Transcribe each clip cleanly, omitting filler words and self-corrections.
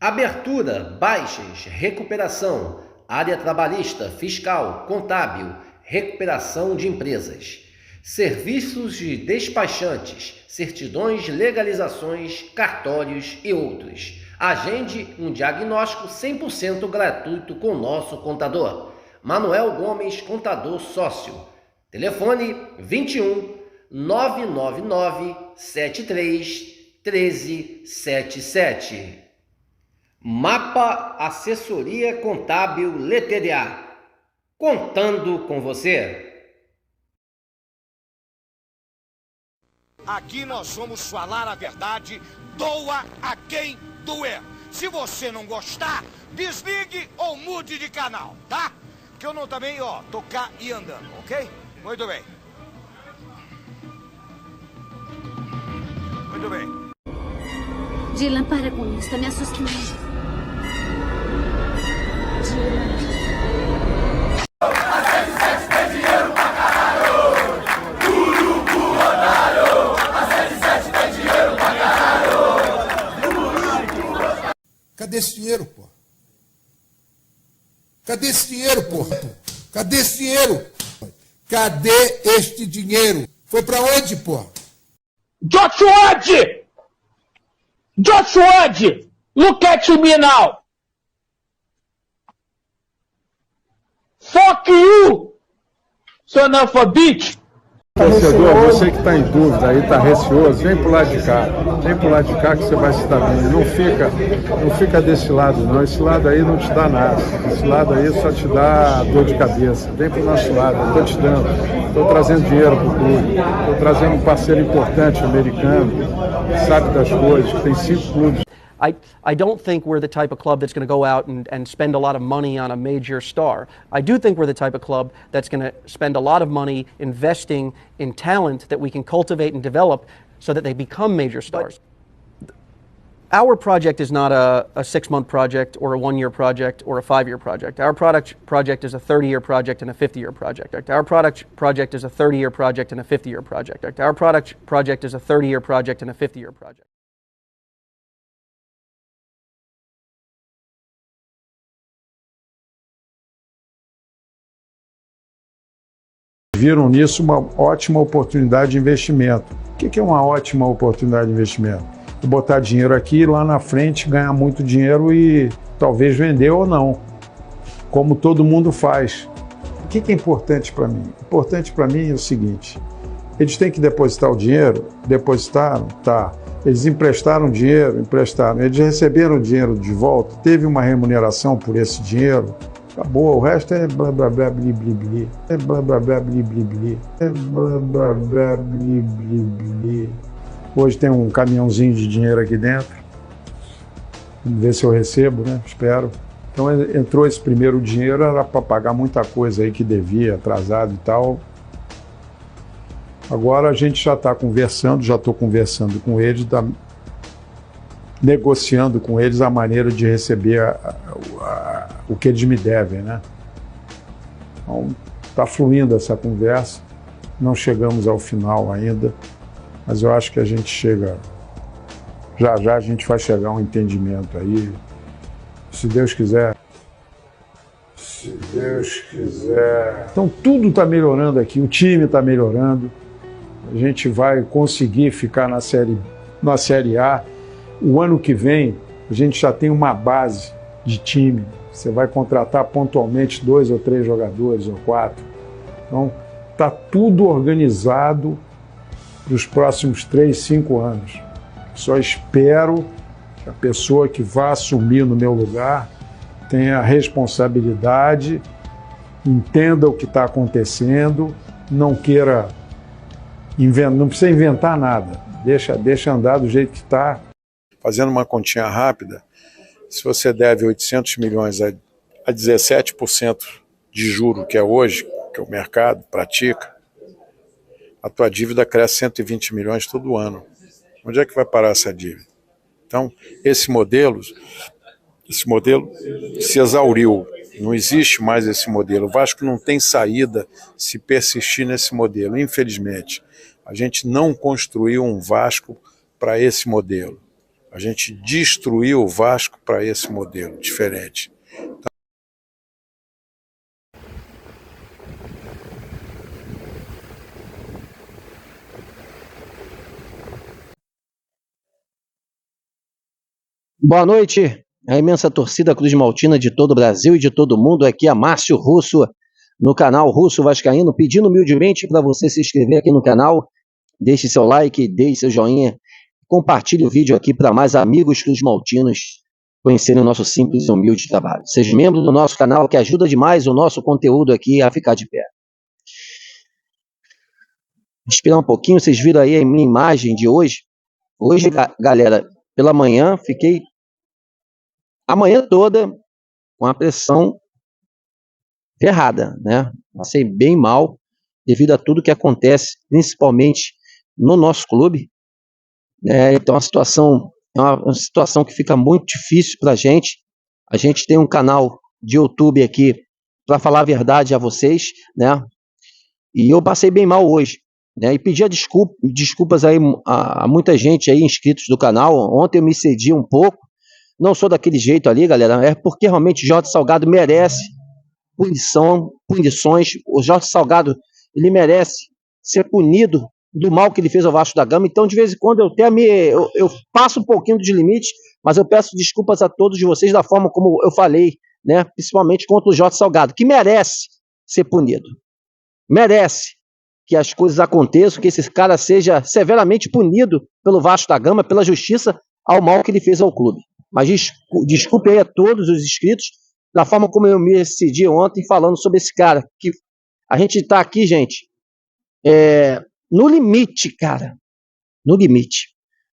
Abertura, baixas, recuperação, área trabalhista, fiscal, contábil, recuperação de empresas. Serviços de despachantes, certidões, legalizações, cartórios e outros. Agende um diagnóstico 100% gratuito com nosso contador. Manuel Gomes, contador sócio. Telefone 21 999 73 1377. Mapa Assessoria Contábil LTDA. Contando com você. Aqui nós vamos falar a verdade, doa a quem doer. Se você não gostar, desligue ou mude de canal, tá? Que eu não também, tocar e andando, ok? Muito bem. Muito bem. Dylan, para com isso, tá me assustando. Dylan. Cadê esse dinheiro, pô? Cadê esse dinheiro, pô? Cadê esse dinheiro? Cadê este dinheiro? Foi pra onde, pô? Joshua! Joshua! Look at me now! Fuck you! Son of a bitch! Torcedor, você que está em dúvida aí, está receoso, vem pro lado de cá. Vem pro lado de cá que você vai se dar bem. Não fica desse lado não. Esse lado aí não te dá nada. Esse lado aí só te dá dor de cabeça. Vem pro nosso lado, eu estou te dando. Estou trazendo dinheiro pro clube. Estou trazendo um parceiro importante americano, que sabe das coisas, que tem 5 clubes. I don't think we're the type of club that's going to go out and spend a lot of money on a major star. I do think we're the type of club that's going to spend a lot of money investing in talent that we can cultivate and develop so that they become major stars. But our project is not a 6-month project or a 1-year project or a 5-year project. Our project is a 30-year project and a 50-year project. Our project is a 30-year project and a 50-year project. Our project is a 30-year project and a 50-year project. Viram nisso uma ótima oportunidade de investimento. O que é uma ótima oportunidade de investimento? Botar dinheiro aqui e lá na frente ganhar muito dinheiro e talvez vender ou não, como todo mundo faz. O que é importante para mim? Importante para mim é o seguinte: eles têm que depositar o dinheiro? Depositaram? Tá. Eles emprestaram dinheiro? Emprestaram. Eles receberam o dinheiro de volta? Teve uma remuneração por esse dinheiro? Acabou, o resto é blá blá blá bli bli bli. É blá blá blá bli bli bli. É blá blá blá bli bli bli. Hoje tem um caminhãozinho de dinheiro aqui dentro. Vamos ver se eu recebo, né? Espero. Então entrou esse primeiro dinheiro, era para pagar muita coisa aí que devia, atrasado e tal. Agora a gente já está conversando, já estou conversando com eles, negociando com eles a maneira de receber o que eles me devem, né? Então, está fluindo essa conversa, não chegamos ao final ainda, mas eu acho que a gente chega, já a gente vai chegar a um entendimento aí, se Deus quiser. Se Deus quiser. Então tudo está melhorando aqui, o time está melhorando, a gente vai conseguir ficar na série A. O ano que vem, a gente já tem uma base de time. Você vai contratar pontualmente 2 ou 3 jogadores, ou 4. Então, está tudo organizado para os próximos 3, 5 anos. Só espero que a pessoa que vá assumir no meu lugar tenha a responsabilidade, entenda o que está acontecendo, não queira não precisa inventar nada. Deixa andar do jeito que está. Fazendo uma continha rápida, se você deve 800 milhões a 17% de juro, que é hoje, que o mercado pratica, a tua dívida cresce 120 milhões todo ano. Onde é que vai parar essa dívida? Então, esse modelo se exauriu, não existe mais esse modelo. O Vasco não tem saída se persistir nesse modelo, infelizmente. A gente não construiu um Vasco para esse modelo. A gente destruiu o Vasco para esse modelo diferente. Boa noite, a imensa torcida Cruz Maltina de todo o Brasil e de todo o mundo. Aqui é Márcio Russo, no canal Russo Vascaíno, pedindo humildemente para você se inscrever aqui no canal, deixe seu like, deixe seu joinha, compartilhe o vídeo aqui para mais amigos Cruz Maltinos conhecerem o nosso simples e humilde trabalho. Seja membro do nosso canal, que ajuda demais o nosso conteúdo aqui a ficar de pé. Esperar um pouquinho, vocês viram aí a minha imagem de hoje. Hoje, galera, pela manhã, fiquei a manhã toda com a pressão ferrada, né? Passei bem mal devido a tudo que acontece, principalmente no nosso clube. Então é uma situação que fica muito difícil para a gente. A gente tem um canal de YouTube aqui para falar a verdade a vocês, né? E eu passei bem mal hoje, né? E pedia desculpas aí a muita gente aí, inscritos do canal. Ontem eu me excedi um pouco. Não sou daquele jeito ali, galera, é porque realmente Jorge Salgado merece punições. O Jorge Salgado, ele merece ser punido do mal que ele fez ao Vasco da Gama. Então, de vez em quando, eu passo um pouquinho dos limites, mas eu peço desculpas a todos vocês da forma como eu falei, né, principalmente contra o Jorge Salgado, que merece ser punido. Merece que as coisas aconteçam, que esse cara seja severamente punido pelo Vasco da Gama, pela justiça, ao mal que ele fez ao clube. Mas desculpe aí a todos os inscritos da forma como eu me excedi ontem falando sobre esse cara. Que a gente está aqui, gente, no limite, cara. No limite.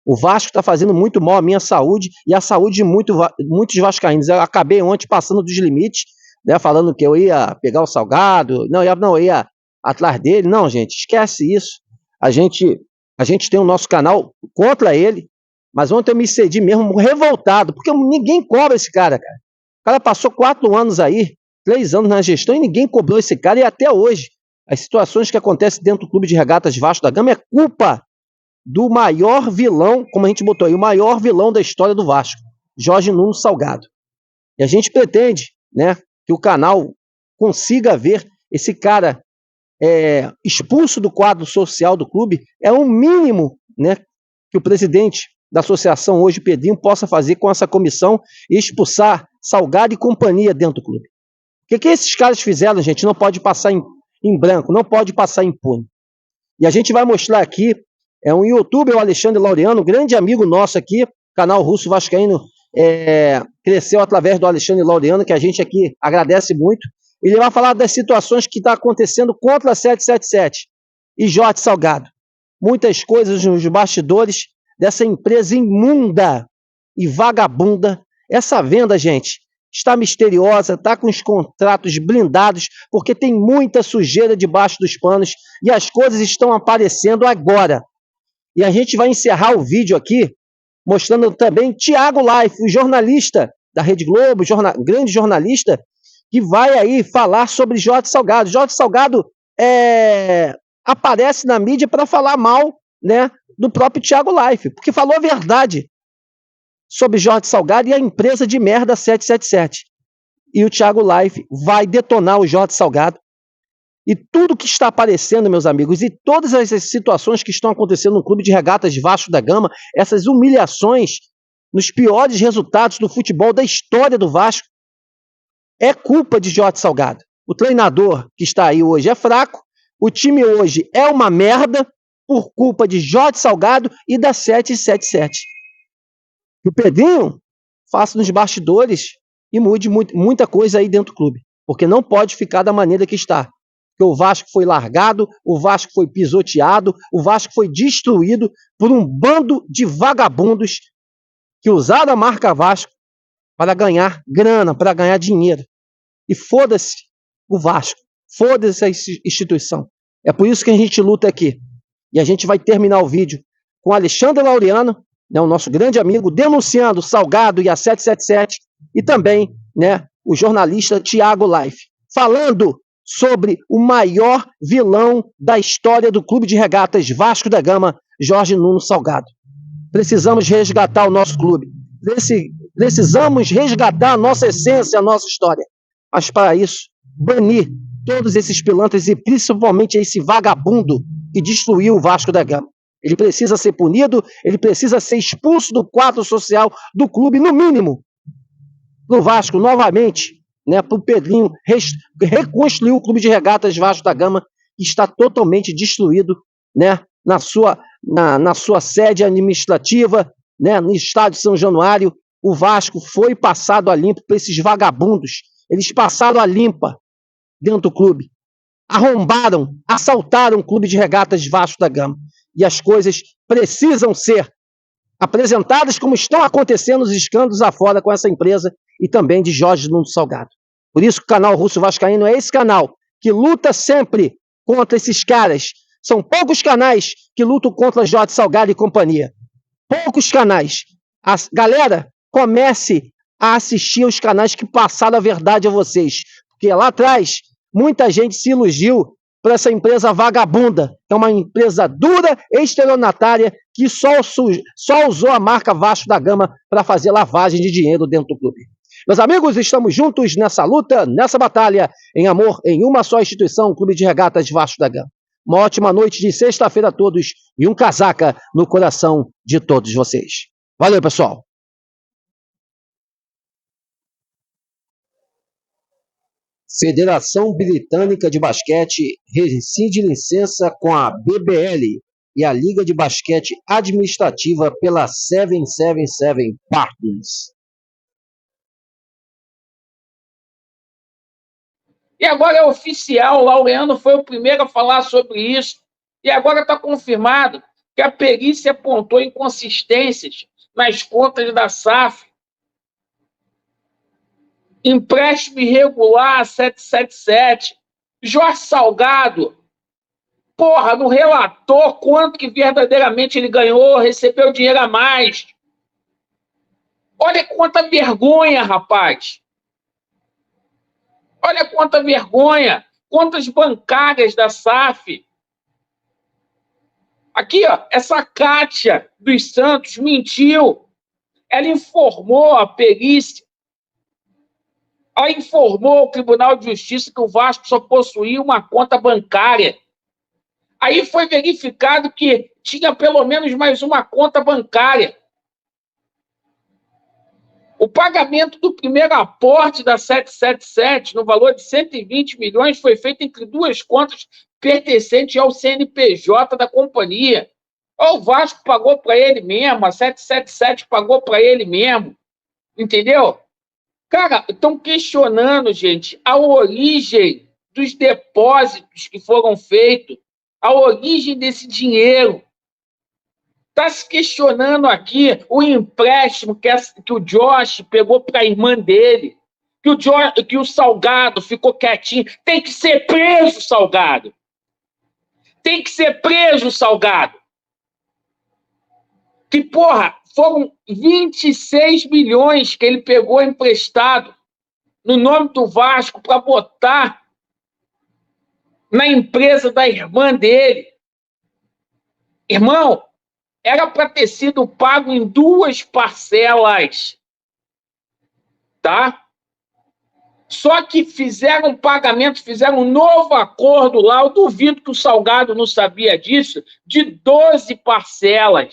O Vasco está fazendo muito mal à minha saúde e à saúde de muitos vascaínos. Eu acabei ontem passando dos limites, né, falando que eu ia pegar o Salgado, eu ia atrás dele. Não, gente, esquece isso. A gente tem o nosso canal contra ele. Mas ontem eu me excedi mesmo, revoltado, porque ninguém cobra esse cara, cara. O cara passou 4 anos aí, 3 anos na gestão e ninguém cobrou esse cara. E até hoje, as situações que acontecem dentro do Clube de Regatas Vasco da Gama é culpa do maior vilão, como a gente botou aí, o maior vilão da história do Vasco, Jorge Nuno Salgado. E a gente pretende, né, que o canal consiga ver esse cara expulso do quadro social do clube. É o mínimo, né, que o presidente da associação hoje, Pedrinho, possa fazer com essa comissão e expulsar Salgado e companhia dentro do clube. O que esses caras fizeram, gente, não pode passar em branco, não pode passar impune. E a gente vai mostrar aqui, um youtuber, o Alexandre Laureano, grande amigo nosso aqui, canal Russo Vascaíno, cresceu através do Alexandre Laureano, que a gente aqui agradece muito. Ele vai falar das situações que estão acontecendo contra a 777 e Jorge Salgado. Muitas coisas nos bastidores dessa empresa imunda e vagabunda. Essa venda, gente, está misteriosa, está com os contratos blindados, porque tem muita sujeira debaixo dos panos e as coisas estão aparecendo agora. E a gente vai encerrar o vídeo aqui, mostrando também Thiago Life, o jornalista da Rede Globo, grande jornalista, que vai aí falar sobre Jorge Salgado. Jorge Salgado aparece na mídia para falar mal, né, do próprio Thiago Life, porque falou a verdade sobre Jorge Salgado e a empresa de merda 777. E o Thiago Life vai detonar o Jorge Salgado. E tudo que está aparecendo, meus amigos, e todas essas situações que estão acontecendo no Clube de Regatas Vasco da Gama, essas humilhações nos piores resultados do futebol da história do Vasco, é culpa de Jorge Salgado. O treinador que está aí hoje é fraco, o time hoje é uma merda, por culpa de Jorge Salgado e da 777. E o Pedrinho faça nos bastidores e mude muita coisa aí dentro do clube, porque não pode ficar da maneira que está. Porque o Vasco foi largado, o Vasco foi pisoteado, o Vasco foi destruído por um bando de vagabundos que usaram a marca Vasco para ganhar grana, para ganhar dinheiro. E foda-se o Vasco, foda-se a instituição. É por isso que a gente luta aqui. E a gente vai terminar o vídeo com Alexandre Laureano, né, o nosso grande amigo, denunciando Salgado e a 777, e também, né, o jornalista Thiago Life, falando sobre o maior vilão da história do Clube de Regatas Vasco da Gama, Jorge Nuno Salgado. Precisamos resgatar o nosso clube. Precisamos resgatar a nossa essência, a nossa história. Mas para isso, banir todos esses pilantras e principalmente esse vagabundo que destruiu o Vasco da Gama. Ele precisa ser punido, ele precisa ser expulso do quadro social do clube, no mínimo. No Vasco, novamente, né, para o Pedrinho reconstruir o Clube de Regatas Vasco da Gama, que está totalmente destruído, né, na sua sede administrativa, né, no estádio São Januário. O Vasco foi passado a limpo por esses vagabundos. Eles passaram a limpa dentro do clube. Arrombaram, assaltaram o Clube de Regatas Vasco da Gama. E as coisas precisam ser apresentadas como estão acontecendo os escândalos afora com essa empresa e também de Jorge Nuno Salgado. Por isso que o canal Russo Vascaíno é esse canal que luta sempre contra esses caras. São poucos canais que lutam contra Jorge Salgado e companhia. Poucos canais. Galera, comece a assistir os canais que passaram a verdade a vocês. Porque lá atrás, muita gente se iludiu por essa empresa vagabunda, que é uma empresa dura, estelionatária, que só usou a marca Vasco da Gama para fazer lavagem de dinheiro dentro do clube. Meus amigos, estamos juntos nessa luta, nessa batalha, em amor, em uma só instituição, o Clube de Regatas Vasco da Gama. Uma ótima noite de sexta-feira a todos e um casaca no coração de todos vocês. Valeu, pessoal! Federação Britânica de Basquete rescinde licença com a BBL e a Liga de Basquete Administrativa pela 777 Partners. E agora é oficial, o Laureano foi o primeiro a falar sobre isso. E agora está confirmado que a perícia apontou inconsistências nas contas da SAF. Empréstimo irregular 777. Jorge Salgado, porra, não relatou quanto que verdadeiramente ele ganhou, recebeu dinheiro a mais. Olha quanta vergonha, rapaz. Olha quanta vergonha. Contas bancárias da SAF. Aqui, ó, essa Kátia dos Santos mentiu. Ela informou a perícia. Ela informou ao Tribunal de Justiça que o Vasco só possuía uma conta bancária. Aí foi verificado que tinha pelo menos mais uma conta bancária. O pagamento do primeiro aporte da 777, no valor de 120 milhões, foi feito entre duas contas pertencentes ao CNPJ da companhia. O Vasco pagou para ele mesmo, a 777 pagou para ele mesmo. Entendeu? Cara, estão questionando, gente, a origem dos depósitos que foram feitos, a origem desse dinheiro. Está se questionando aqui o empréstimo que o Josh pegou para a irmã dele, que o Salgado ficou quietinho. Tem que ser preso, Salgado. Tem que ser preso, Salgado. Que, porra, foram 26 milhões que ele pegou emprestado no nome do Vasco para botar na empresa da irmã dele. Irmão, era para ter sido pago em duas parcelas, tá? Só que fizeram pagamento, fizeram um novo acordo lá, eu duvido que o Salgado não sabia disso, de 12 parcelas.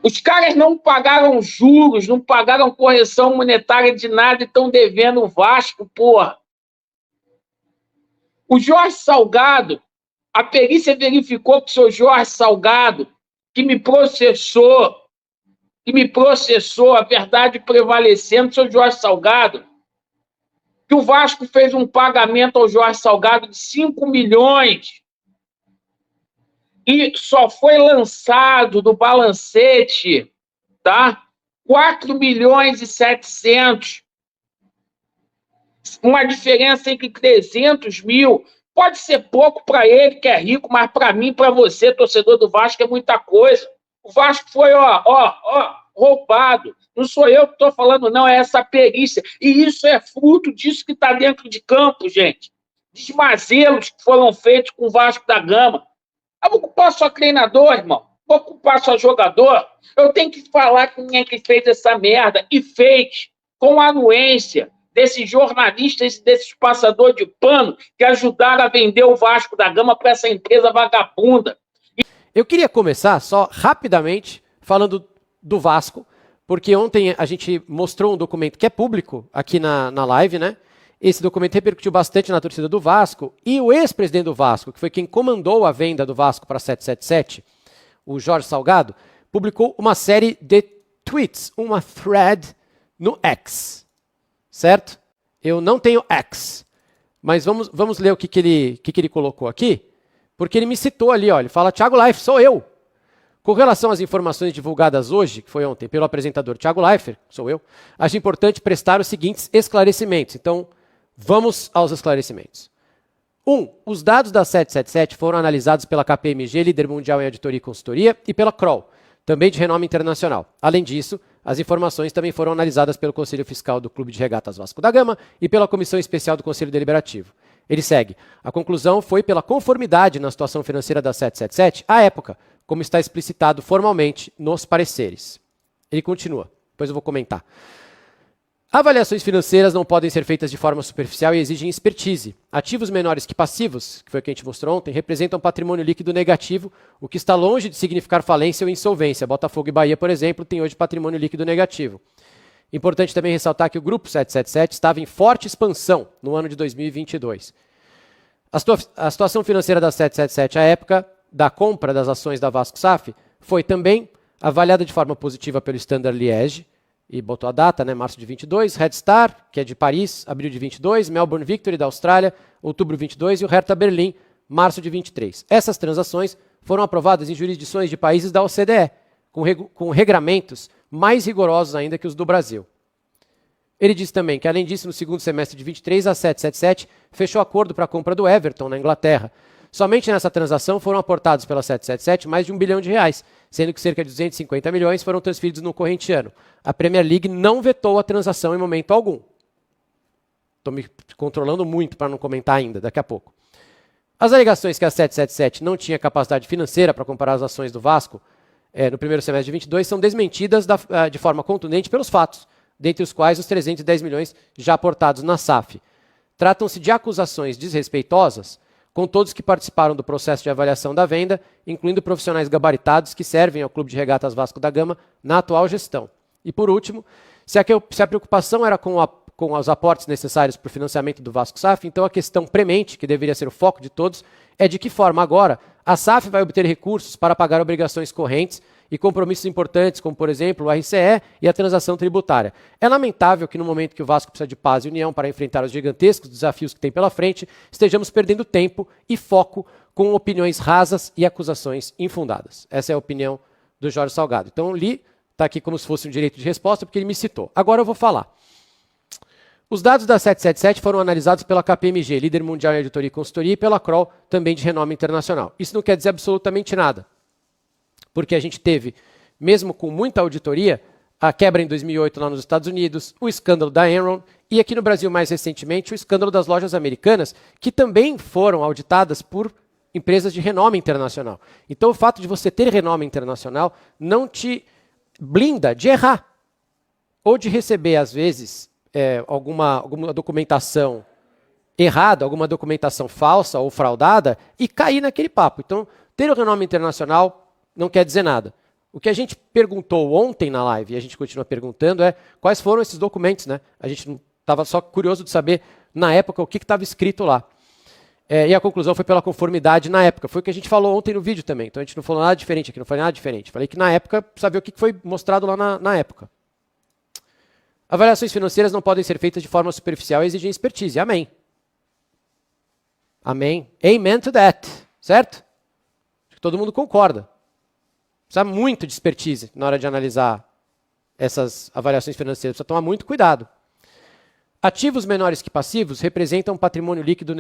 Os caras não pagaram juros, não pagaram correção monetária de nada e estão devendo o Vasco, porra. O Jorge Salgado, a perícia verificou que o seu Jorge Salgado, que me processou, a verdade prevalecendo, seu Jorge Salgado, que o Vasco fez um pagamento ao Jorge Salgado de 5 milhões e só foi lançado no balancete, tá? 4 milhões e 700. Uma diferença entre 300 mil. Pode ser pouco para ele, que é rico, mas para mim, para você, torcedor do Vasco, é muita coisa. O Vasco foi, roubado. Não sou eu que estou falando, não, é essa perícia. E isso é fruto disso que está dentro de campo, gente. Desmazelos que foram feitos com o Vasco da Gama. Eu vou culpar só treinador, irmão. Vou culpar só jogador. Eu tenho que falar quem é que fez essa merda. E fez com a anuência desses jornalistas, desses passadores de pano que ajudaram a vender o Vasco da Gama para essa empresa vagabunda. Eu queria começar só rapidamente falando do Vasco, porque ontem a gente mostrou um documento que é público aqui na live, né? Esse documento repercutiu bastante na torcida do Vasco, e o ex-presidente do Vasco, que foi quem comandou a venda do Vasco para a 777, o Jorge Salgado, publicou uma série de tweets, uma thread no X, certo? Eu não tenho X, mas vamos ler o que ele colocou aqui, porque ele me citou ali, ó, ele fala: Thiago Leifert, sou eu. Com relação às informações divulgadas hoje, que foi ontem, pelo apresentador Thiago Leifert, sou eu, acho importante prestar os seguintes esclarecimentos. Então, vamos aos esclarecimentos. 1. Os dados da 777 foram analisados pela KPMG, líder mundial em auditoria e consultoria, e pela Kroll, também de renome internacional. Além disso, as informações também foram analisadas pelo Conselho Fiscal do Clube de Regatas Vasco da Gama e pela Comissão Especial do Conselho Deliberativo. Ele segue. A conclusão foi pela conformidade na situação financeira da 777 à época, como está explicitado formalmente nos pareceres. Ele continua, depois eu vou comentar. Avaliações financeiras não podem ser feitas de forma superficial e exigem expertise. Ativos menores que passivos, que foi o que a gente mostrou ontem, representam patrimônio líquido negativo, o que está longe de significar falência ou insolvência. Botafogo e Bahia, por exemplo, têm hoje patrimônio líquido negativo. Importante também ressaltar que o Grupo 777 estava em forte expansão no ano de 2022. A situação financeira da 777 à época da compra das ações da Vasco SAF foi também avaliada de forma positiva pelo Standard Liège, e botou a data, né, março de 22, Red Star, que é de Paris, abril de 22, Melbourne Victory da Austrália, outubro de 22, e o Hertha Berlim, março de 23. Essas transações foram aprovadas em jurisdições de países da OCDE, com regramentos mais rigorosos ainda que os do Brasil. Ele disse também que, além disso, no segundo semestre de 23, a 777 fechou acordo para a compra do Everton, na Inglaterra. Somente nessa transação foram aportados pela 777 mais de R$1 bilhão, sendo que cerca de 250 milhões foram transferidos no corrente ano. A Premier League não vetou a transação em momento algum. Estou me controlando muito para não comentar ainda, daqui a pouco. As alegações que a 777 não tinha capacidade financeira para comprar as ações do Vasco no primeiro semestre de 22 são desmentidas de forma contundente pelos fatos, dentre os quais os 310 milhões já aportados na SAF. Tratam-se de acusações desrespeitosas com todos que participaram do processo de avaliação da venda, incluindo profissionais gabaritados que servem ao Clube de Regatas Vasco da Gama na atual gestão. E por último, se a preocupação era com os aportes necessários para o financiamento do Vasco SAF, então a questão premente, que deveria ser o foco de todos, é de que forma agora a SAF vai obter recursos para pagar obrigações correntes e compromissos importantes, como, por exemplo, o RCE e a transação tributária. É lamentável que no momento que o Vasco precisa de paz e união para enfrentar os gigantescos desafios que tem pela frente, estejamos perdendo tempo e foco com opiniões rasas e acusações infundadas. Essa é a opinião do Jorge Salgado. Então, li, está aqui como se fosse um direito de resposta, porque ele me citou. Agora eu vou falar. Os dados da 777 foram analisados pela KPMG, líder mundial em auditoria e consultoria, e pela Kroll, também de renome internacional. Isso não quer dizer absolutamente nada, porque a gente teve, mesmo com muita auditoria, a quebra em 2008 lá nos Estados Unidos, o escândalo da Enron, e aqui no Brasil mais recentemente o escândalo das lojas americanas, que também foram auditadas por empresas de renome internacional. Então o fato de você ter renome internacional não te blinda de errar, ou de receber, às vezes, alguma documentação errada, alguma documentação falsa ou fraudada e cair naquele papo. Então, ter o renome internacional não quer dizer nada. O que a gente perguntou ontem na live, e a gente continua perguntando, é quais foram esses documentos, né? A gente estava só curioso de saber, na época, o que estava escrito lá. E a conclusão foi pela conformidade na época. Foi o que a gente falou ontem no vídeo também. Então, a gente não falou nada diferente aqui, não falei nada diferente. Falei que na época, precisa ver o que foi mostrado lá na época. Avaliações financeiras não podem ser feitas de forma superficial e exigem expertise. Amém. Amém. Amen to that. Certo? Acho que todo mundo concorda. Precisa muito de expertise na hora de analisar essas avaliações financeiras. Precisa tomar muito cuidado. Ativos menores que passivos representam patrimônio líquido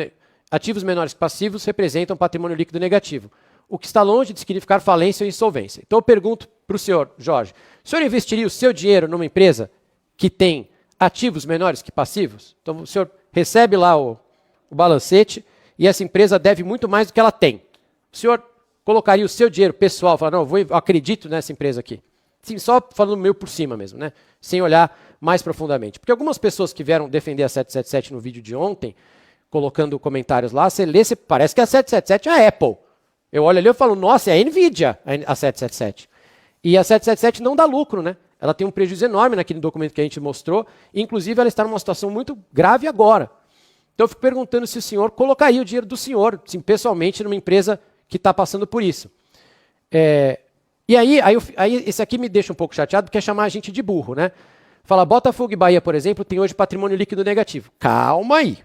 negativo, o que está longe de significar falência ou insolvência. Então eu pergunto para o senhor, Jorge, o senhor investiria o seu dinheiro numa empresa que tem ativos menores que passivos? Então o senhor recebe lá o balancete e essa empresa deve muito mais do que ela tem. O senhor colocaria o seu dinheiro pessoal, falar, não, eu acredito nessa empresa aqui. Sim, só falando meio por cima mesmo, né? Sem olhar mais profundamente. Porque algumas pessoas que vieram defender a 777 no vídeo de ontem, colocando comentários lá, você lê, parece que a 777 é a Apple. Eu olho ali e falo, nossa, é a Nvidia a 777. E a 777 não dá lucro, né? Ela tem um prejuízo enorme naquele documento que a gente mostrou, inclusive ela está numa situação muito grave agora. Então eu fico perguntando se o senhor colocaria o dinheiro do senhor, sim, pessoalmente, numa empresa que está passando por isso. E aí esse aqui me deixa um pouco chateado, porque é chamar a gente de burro, né? Fala, Botafogo e Bahia, por exemplo, tem hoje patrimônio líquido negativo. Calma aí.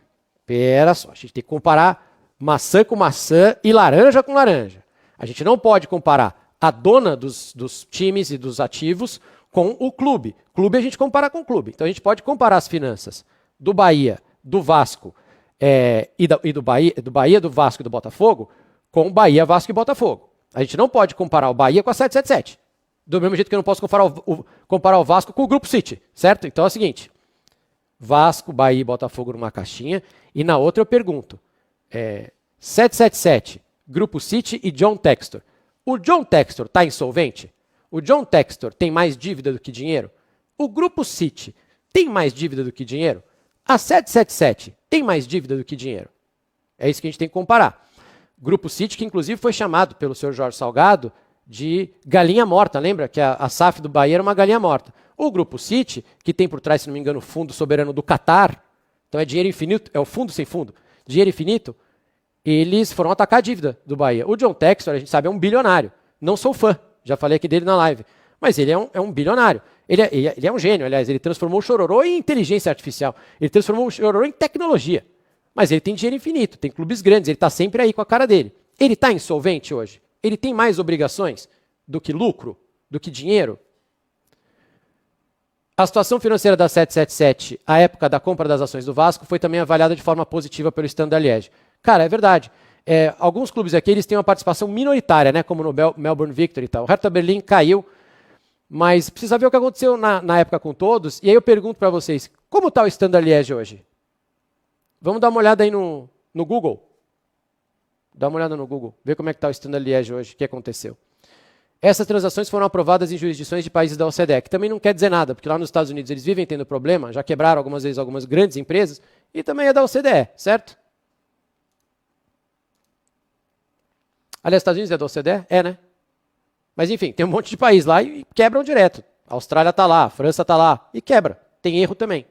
Pera só, a gente tem que comparar maçã com maçã e laranja com laranja. A gente não pode comparar a dona dos times e dos ativos com o clube. Clube a gente compara com o clube. Então a gente pode comparar as finanças do Bahia, do Vasco do Bahia, do Vasco e do Botafogo com o Bahia, Vasco e Botafogo. A gente não pode comparar o Bahia com a 777. Do mesmo jeito que eu não posso comparar o Vasco com o Grupo City, certo? Então é o seguinte, Vasco, Bahia e Botafogo numa caixinha, e na outra eu pergunto, 777, Grupo City e John Textor. O John Textor está insolvente? O John Textor tem mais dívida do que dinheiro? O Grupo City tem mais dívida do que dinheiro? A 777 tem mais dívida do que dinheiro? É isso que a gente tem que comparar. Grupo City, que inclusive foi chamado pelo senhor Jorge Salgado de galinha morta, lembra? Que a SAF do Bahia era uma galinha morta. O Grupo City, que tem por trás, se não me engano, o Fundo Soberano do Catar, então é dinheiro infinito, é o fundo sem fundo, dinheiro infinito, eles foram atacar a dívida do Bahia. O John Textor, a gente sabe, é um bilionário. Não sou fã, já falei aqui dele na live, mas ele é um bilionário. Ele é um gênio, aliás, ele transformou o Chororô em inteligência artificial, ele transformou o Chororô em tecnologia. Mas ele tem dinheiro infinito, tem clubes grandes, ele está sempre aí com a cara dele. Ele está insolvente hoje? Ele tem mais obrigações do que lucro, do que dinheiro? A situação financeira da 777, à época da compra das ações do Vasco, foi também avaliada de forma positiva pelo Standard Liège. Cara, é verdade. Alguns clubes aqui eles têm uma participação minoritária, né, como no Melbourne Victory e tal. O Hertha Berlim caiu, mas precisa ver o que aconteceu na época com todos. E aí eu pergunto para vocês, como está o Standard Liège hoje? Vamos dar uma olhada aí no Google. Dá uma olhada no Google, vê como é que está o Standard Liège hoje, o que aconteceu. Essas transações foram aprovadas em jurisdições de países da OCDE, que também não quer dizer nada, porque lá nos Estados Unidos eles vivem tendo problema, já quebraram algumas vezes algumas grandes empresas, e também é da OCDE, certo? Aliás, Estados Unidos é da OCDE? É, né? Mas enfim, tem um monte de país lá e quebram direto. A Austrália está lá, a França está lá, e quebra. Tem erro também.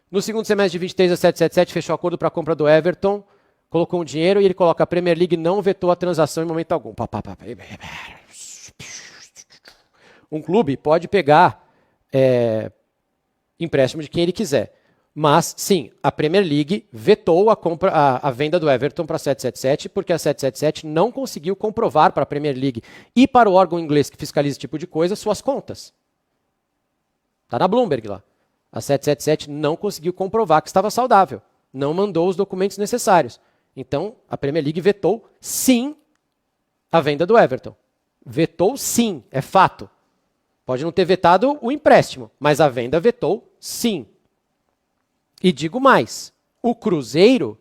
No segundo semestre de 23, a 777 fechou acordo para a compra do Everton, colocou um dinheiro e ele coloca a Premier League não vetou a transação em momento algum. Um clube pode pegar empréstimo de quem ele quiser. Mas, sim, a Premier League vetou a venda do Everton para a 777 porque a 777 não conseguiu comprovar para a Premier League e para o órgão inglês que fiscaliza esse tipo de coisa suas contas. Está na Bloomberg lá. A 777 não conseguiu comprovar que estava saudável. Não mandou os documentos necessários. Então, a Premier League vetou, sim, a venda do Everton. Vetou, sim, é fato. Pode não ter vetado o empréstimo, mas a venda vetou, sim. E digo mais, o Cruzeiro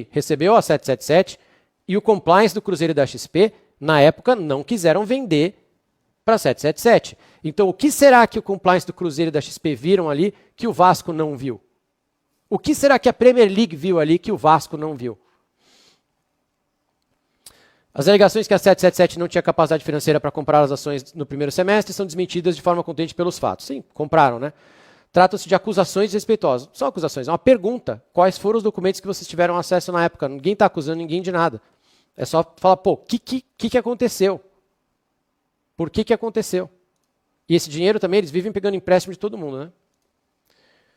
recebeu a 777 e o compliance do Cruzeiro e da XP, na época, não quiseram vender para a 777. Então, o que será que o compliance do Cruzeiro e da XP viram ali que o Vasco não viu? O que será que a Premier League viu ali que o Vasco não viu? As alegações que a 777 não tinha capacidade financeira para comprar as ações no primeiro semestre são desmentidas de forma contundente pelos fatos. Sim, compraram, né? Trata-se de acusações desrespeitosas. São acusações, é uma pergunta. Quais foram os documentos que vocês tiveram acesso na época? Ninguém está acusando ninguém de nada. É só falar, pô, o que aconteceu? Por que aconteceu? E esse dinheiro também, eles vivem pegando empréstimo de todo mundo, né?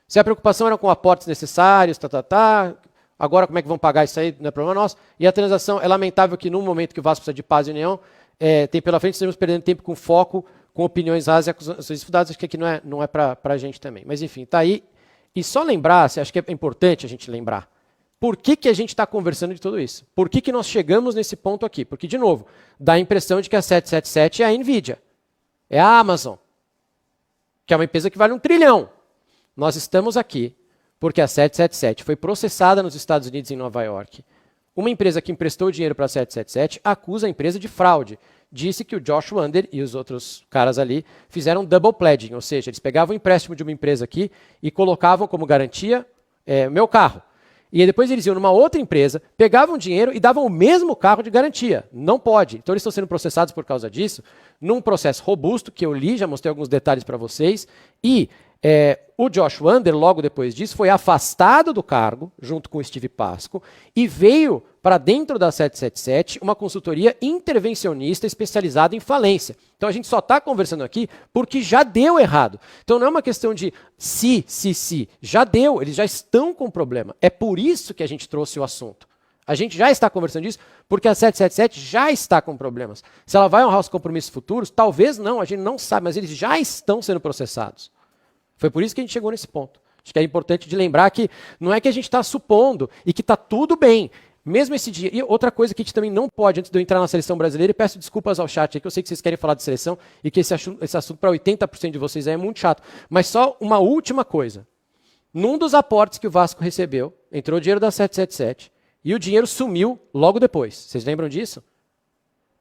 Se a preocupação era com aportes necessários, agora como é que vão pagar isso aí, não é problema nosso. E a transação, é lamentável que no momento que o Vasco precisa de paz e união, tem pela frente, estamos perdendo tempo com foco, com opiniões rasas e acusações estudadas, acho que aqui não é para a gente também. Mas enfim, está aí. E só lembrar, acho que é importante a gente lembrar, por que a gente está conversando de tudo isso? Por que nós chegamos nesse ponto aqui? Porque, de novo, dá a impressão de que a 777 é a Nvidia, é a Amazon, que é uma empresa que vale 1 trilhão. Nós estamos aqui porque a 777 foi processada nos Estados Unidos, em Nova York. uma empresa que emprestou dinheiro para a 777 acusa a empresa de fraude. Disse que o Josh Wander e os outros caras ali fizeram double pledging, ou seja, eles pegavam o empréstimo de uma empresa aqui e colocavam como garantia meu carro. E aí depois eles iam numa outra empresa, pegavam dinheiro e davam o mesmo carro de garantia. Não pode. Então eles estão sendo processados por causa disso, num processo robusto, que eu li, já mostrei alguns detalhes para vocês, e o Josh Wander, logo depois disso, foi afastado do cargo, junto com o Steve Pasco, e veio para dentro da 777 uma consultoria intervencionista especializada em falência. Então a gente só está conversando aqui porque já deu errado. Então não é uma questão de se, já deu, eles já estão com problema. É por isso que a gente trouxe o assunto. A gente já está conversando disso porque a 777 já está com problemas. Se ela vai honrar os compromissos futuros, talvez não, a gente não sabe, mas eles já estão sendo processados. Foi por isso que a gente chegou nesse ponto. Acho que é importante de lembrar que não é que a gente está supondo e que está tudo bem. Mesmo esse dia. E outra coisa que a gente também não pode, antes de eu entrar na seleção brasileira, e peço desculpas ao chat, que eu sei que vocês querem falar de seleção e que esse assunto para 80% de vocês é muito chato. Mas só uma última coisa. Num dos aportes que o Vasco recebeu, entrou o dinheiro da 777 e o dinheiro sumiu logo depois. Vocês lembram disso?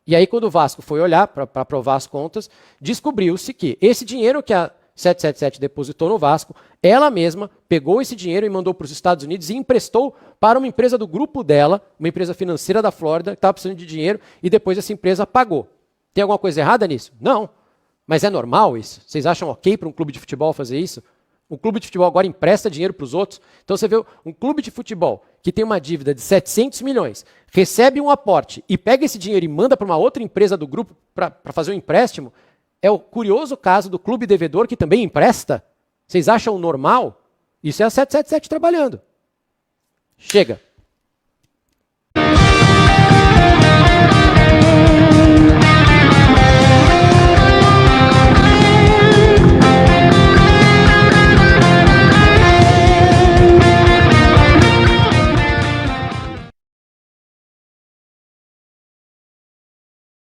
E aí, quando o Vasco foi olhar para aprovar as contas, descobriu-se que esse dinheiro que a 777 depositou no Vasco, ela mesma pegou esse dinheiro e mandou para os Estados Unidos e emprestou para uma empresa do grupo dela, uma empresa financeira da Flórida, que estava precisando de dinheiro, e depois essa empresa pagou. Tem alguma coisa errada nisso? Não. Mas é normal isso? Vocês acham ok para um clube de futebol fazer isso? O clube de futebol agora empresta dinheiro para os outros. Então você vê um clube de futebol que tem uma dívida de 700 milhões, recebe um aporte e pega esse dinheiro e manda para uma outra empresa do grupo para fazer um empréstimo. É o curioso caso do clube devedor que também empresta. Vocês acham normal? Isso é a 777 trabalhando. Chega.